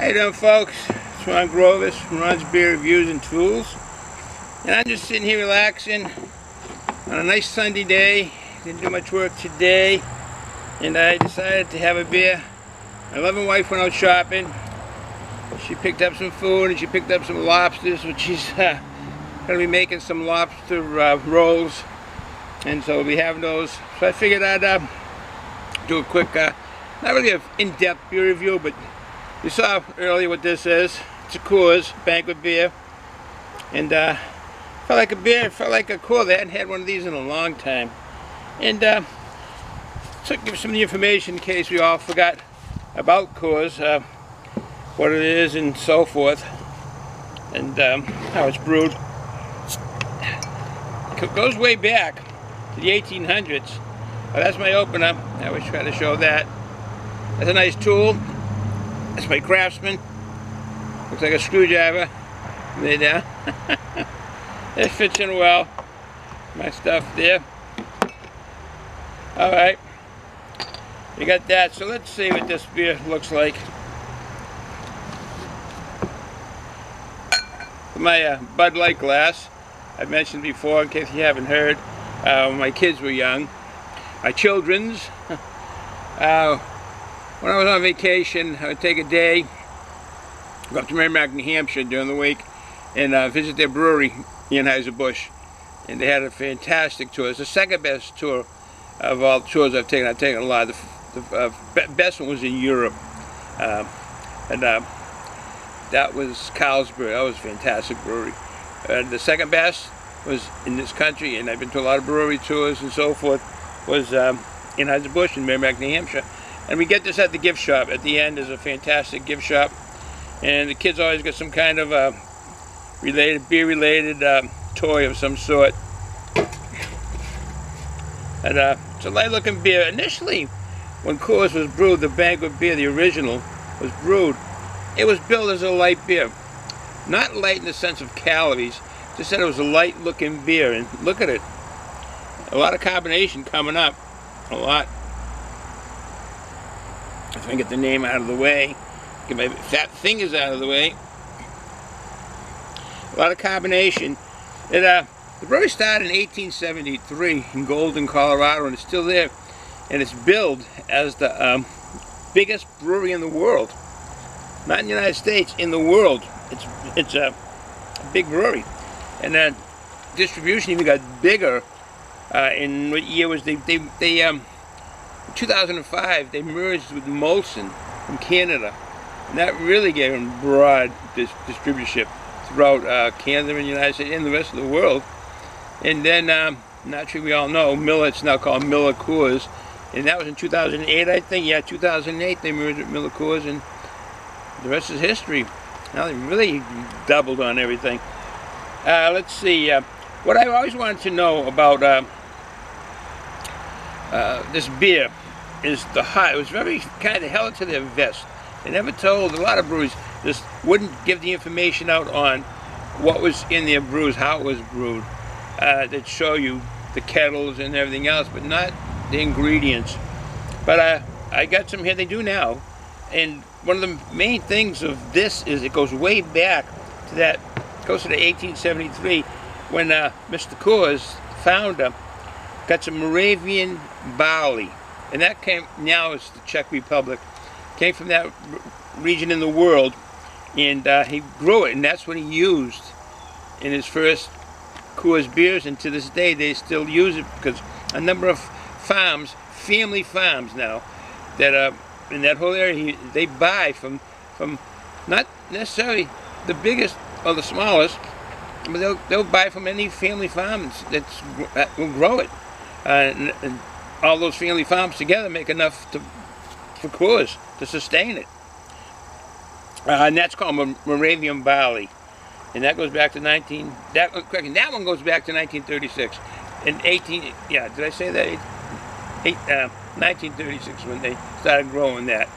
How you doing, folks? It's Ron Grovis from Ron's Beer Reviews and Tools. And I'm just sitting here relaxing on a nice Sunday day. Didn't do much work today. And I decided to have a beer. My loving wife went out shopping. She picked up some food and she picked up some lobsters, which she's going to be making some lobster rolls. And so we'll be having those. So I figured I'd do a quick, not really an in-depth beer review, but you saw earlier what this is. It's a Coors Banquet beer. And felt like a beer, felt like a Coors. They hadn't had one of these in a long time. And so give some of the information in case we all forgot about Coors, what it is and so forth, and how it's brewed. It goes way back to the 1800s. That's my opener. I always try to show that. That's a nice tool. That's my Craftsman. Looks like a screwdriver. There down. It fits in well. My stuff there. Alright. You got that. So let's see what this beer looks like. My Bud Light glass. I've mentioned before, in case you haven't heard, when my kids were young. My children's. When I was on vacation, I would take a day, go up to Merrimack, New Hampshire during the week, and visit their brewery, Anheuser-Busch. And they had a fantastic tour. It's the second best tour of all the tours I've taken. I've taken a lot. The best one was in Europe. That was Carlsberg. That was a fantastic brewery. The second best was in this country, and I've been to a lot of brewery tours and so forth, was Anheuser-Busch in Merrimack, New Hampshire. And we get this at the gift shop. At the end is a fantastic gift shop. And the kids always get some kind of beer-related toy of some sort. And it's a light-looking beer. Initially, when Coors was brewed, the Banquet beer, the original, was brewed, it was billed as a light beer. Not light in the sense of calories, just that it was a light-looking beer. And look at it. A lot of carbonation coming up. A lot. If I can get the name out of the way, get my fat fingers out of the way. A lot of carbonation. The brewery started in 1873 in Golden, Colorado, and it's still there. And it's billed as the biggest brewery in the world. Not in the United States, in the world. It's a big brewery. And then distribution even got bigger. In what year was they 2005, they merged with Molson from Canada, and that really gave them broad distributorship throughout Canada and the United States and the rest of the world. And then, naturally, we all know Miller. It's now called Miller Coors, and that was in 2008, I think. Yeah, 2008 they merged with Miller Coors, and the rest is history. Now they really doubled on everything. Let's see. What I always wanted to know about this beer is the hot. It was very kind of held to their vest. They never told, a lot of breweries just wouldn't give the information out on what was in their brews, how it was brewed. They'd show you the kettles and everything else, but not the ingredients. But I got some here, they do now. And one of the main things of this is it goes way back to that, goes to the 1873 when Mr. Coors, the founder, got some Moravian barley, and that came, now it's the Czech Republic, came from that region in the world, and he grew it, and that's what he used in his first Coors beers, and to this day they still use it because a number of farms, family farms now, that are in that whole area, they buy from not necessarily the biggest or the smallest, but they'll buy from any family farm that will grow it. And all those family farms together make enough for Coors to sustain it. And that's called Moravian barley. And that goes back to that one goes back to 1936. In yeah, did I say that? 1936 when they started growing that.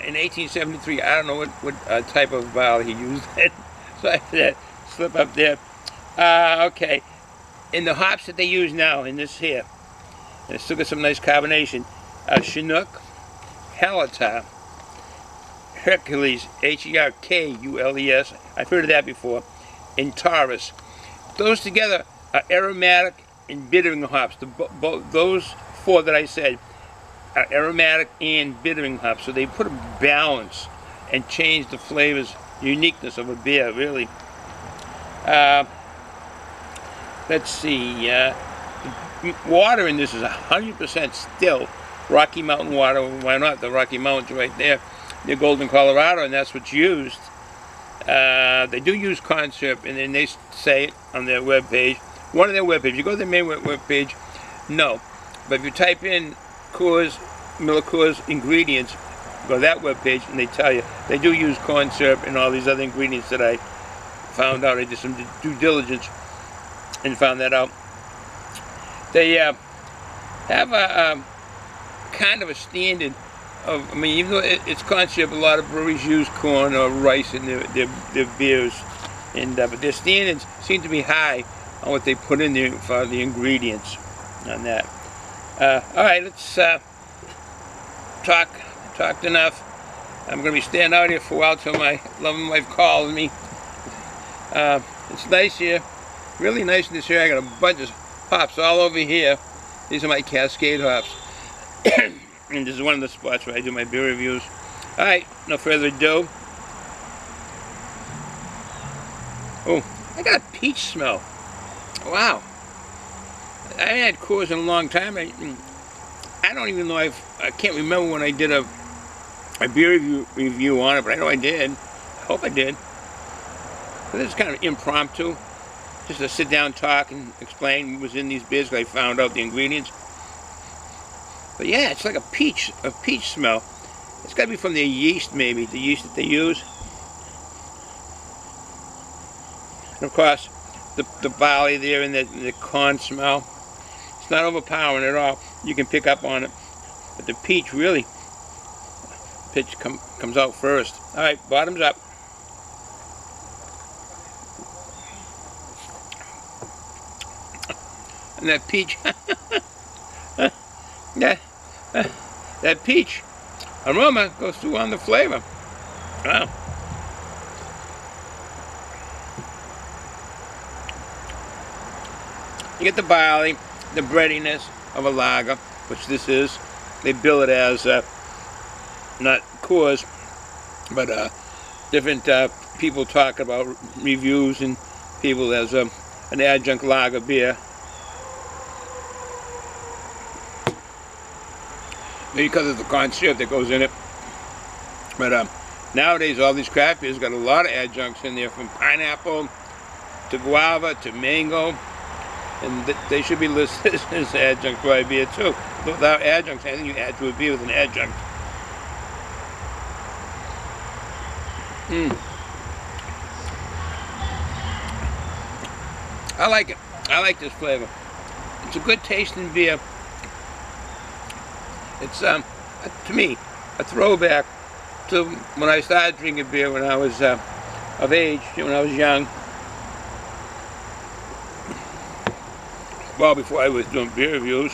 In 1873, I don't know what type of barley he used. So I had that slip up there. Okay. In the hops that they use now in this here, and it's still got some nice carbonation, Chinook, Hallertau, Hercules, Herkules. I've heard of that before. And Taurus. Those together are aromatic and bittering hops. Those four that I said are aromatic and bittering hops. So they put a balance and change the flavors, uniqueness of a beer, really. Let's see. Water in this is 100% still Rocky Mountain water. Why not? The Rocky Mountains right there near Golden, Colorado, and that's what's used. They do use corn syrup, and then they say it on their webpage. One of their webpages. You go to their main webpage, no. But if you type in Coors, Miller Coors ingredients, go to that webpage, and they tell you they do use corn syrup and all these other ingredients that I found out. I did some due diligence and found that out. They have a kind of a standard of, I mean, even though it's corn syrup, a lot of breweries use corn or rice in their beers, and but their standards seem to be high on what they put in there for the ingredients on that. All right, let's talked enough. I'm going to be staying out here for a while till my loving wife calls me. It's nice here, really nice in this area. I got a bunch of hops all over here. These are my Cascade hops. And this is one of the spots where I do my beer reviews. Alright, no further ado. Oh, I got a peach smell. Wow. I haven't had Coors in a long time. I don't even know I can't remember when I did a beer review on it, but I know I did. I hope I did. But this is kind of impromptu. Just to sit down, talk, and explain what was in these beers, because I found out the ingredients. But yeah, it's like a peach smell. It's got to be from their yeast, maybe, the yeast that they use. And of course, the barley there and the corn smell. It's not overpowering at all. You can pick up on it. But the peach really, comes out first. All right, bottoms up. And that peach, that peach aroma goes through on the flavor. Wow. You get the barley, the breadiness of a lager, which this is. They bill it as not Coors, but different people talk about reviews and people as an adjunct lager beer. Because of the corn syrup that goes in it. But nowadays all these craft beers got a lot of adjuncts in there, from pineapple to guava to mango, and they should be listed as adjunct to a beer too. Without adjuncts, anything you add to a beer with an adjunct. I like it. I like this flavor. It's a good tasting beer. It's, to me, a throwback to when I started drinking beer when I was of age, when I was young. Well, before I was doing beer reviews.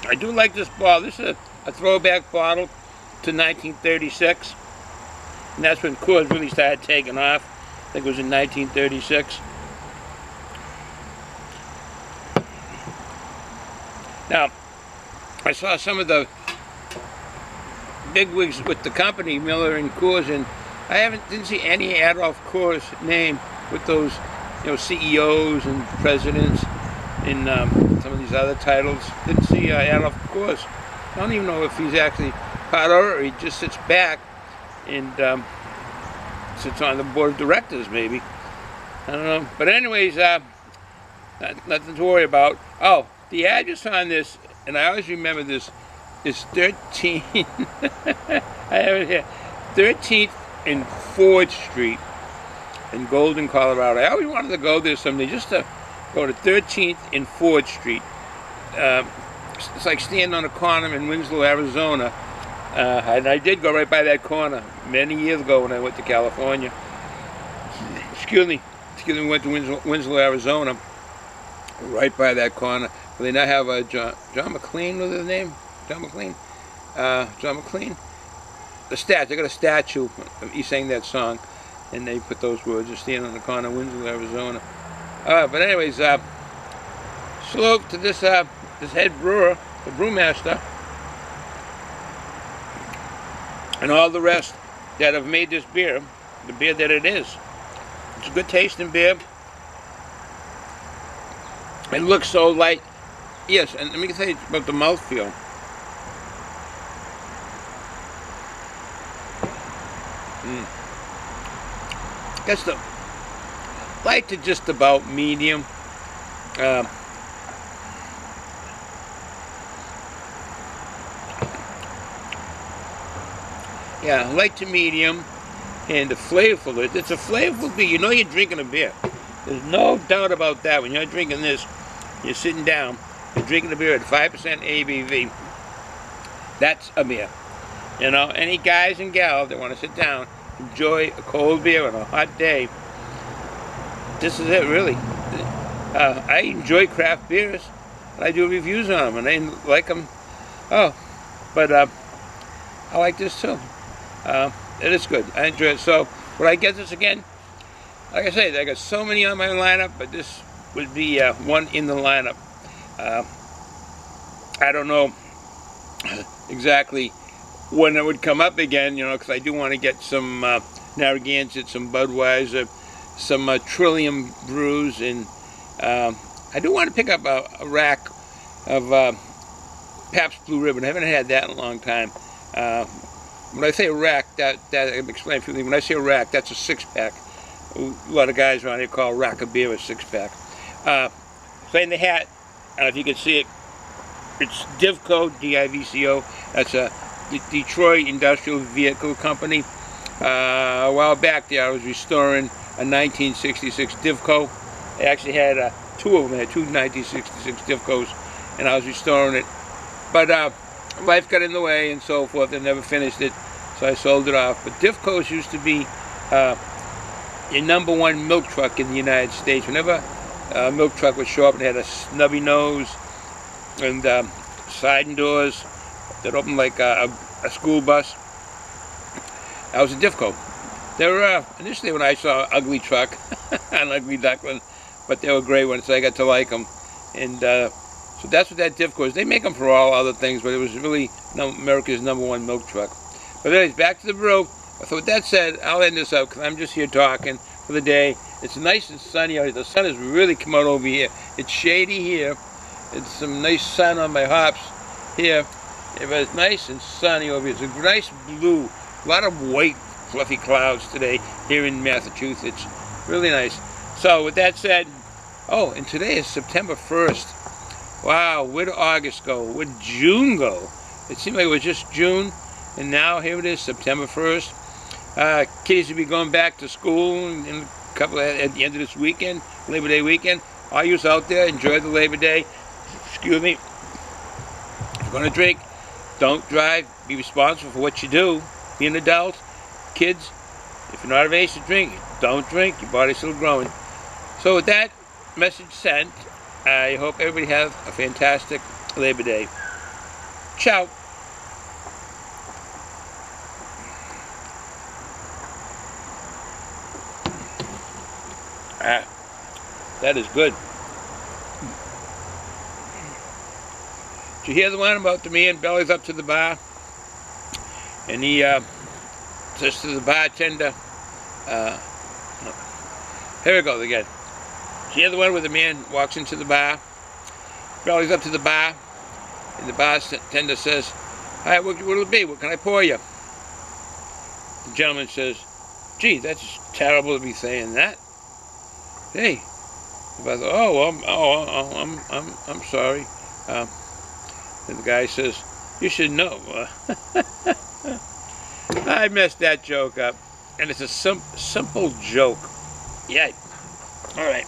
I do like this bottle. This is a throwback bottle to 1936. And that's when Coors really started taking off. I think it was in 1936. Now, I saw some of the bigwigs with the company, Miller and Coors, and I didn't see any Adolf Coors name with those, CEOs and presidents and some of these other titles. Didn't see Adolf Coors. I don't even know if he's actually part of it or he just sits back and sits on the board of directors, maybe. I don't know. But anyways, nothing to worry about. Oh. The address on this, and I always remember this, is 13, I have it here, 13th and 4th Street in Golden, Colorado. I always wanted to go there someday, just to go to 13th and 4th Street. It's like standing on a corner in Winslow, Arizona. And I did go right by that corner many years ago when I went to California. Excuse me, went to Winslow, Arizona, right by that corner. They now have John McLean, was his name? John McLean? John McLean. the statue. I got a statue he sang that song, and they put those words, just standing on the corner of Winslow, Arizona. But anyways, salute to this this head brewer, the brewmaster, and all the rest that have made this beer the beer that it is. It's a good tasting beer. It looks so light. Yes, and let me tell you about the mouthfeel. That's the light to just about medium. Yeah, light to medium, and the flavorful. It's a flavorful beer. You know you're drinking a beer. There's no doubt about that. When you're drinking this, you're sitting down, you're drinking a beer at 5% ABV. That's a beer. You know, any guys and gals that want to sit down, enjoy a cold beer on a hot day, this is it, really. I enjoy craft beers, and I do reviews on them, and I like them. Oh, but I like this too. It is good. I enjoy it. So, would I get this again? Like I said, I got so many on my lineup, but this would be one in the lineup. I don't know exactly when it would come up again, you know, because I do want to get some Narragansett, some Budweiser, some Trillium brews, and I do want to pick up a rack of Pabst Blue Ribbon. I haven't had that in a long time. When I say a rack, that I can explain a few things. When I say a rack, that's a six-pack. A lot of guys around here call a rack of beer a six-pack. So in the hat, I don't know if you can see it, it's Divco, D-I-V-C-O. That's a Detroit Industrial Vehicle Company. A while back there, I was restoring a 1966 Divco. I actually had two of them. I had two 1966 Divcos, and I was restoring it. But life got in the way and so forth, and never finished it, so I sold it off. But Divcos used to be your #1 milk truck in the United States. Whenever a milk truck would show up and had a snubby nose and sliding doors that opened like a school bus, that was a Divco. They were initially, when I saw an ugly truck, an ugly duckling, but they were great ones, so I got to like them. And so that's what that Divco is. They make them for all other things, but it was really America's #1 milk truck. But anyways, back to the brew. So with that said, I'll end this up because I'm just here talking for the day. It's nice and sunny out here. The sun has really come out over here. It's shady here. It's some nice sun on my hops here. But it's nice and sunny over here. It's a nice blue. A lot of white, fluffy clouds today here in Massachusetts. Really nice. So with that said, oh, and today is September 1st. Wow, where did August go? Where did June go? It seemed like it was just June, and now here it is, September 1st. Kids will be going back to school in a couple at the end of this weekend, Labor Day weekend. All you out there, enjoy the Labor Day. Excuse me. If you're going to drink, don't drive. Be responsible for what you do. Be an adult. Kids, if you're not of age to drink, don't drink. Your body's still growing. So with that message sent, I hope everybody has a fantastic Labor Day. Ciao. That is good. Did you hear the one about the man bellies up to the bar? And he says to the bartender, here we go again. Did you hear the one where the man walks into the bar, bellies up to the bar, and the bartender says, all right, what'll it be? What can I pour you? The gentleman says, gee, that's terrible to be saying that. Hey, I thought, I'm sorry. And the guy says, you should know. I messed that joke up, and it's a simple joke. Yeah. All right.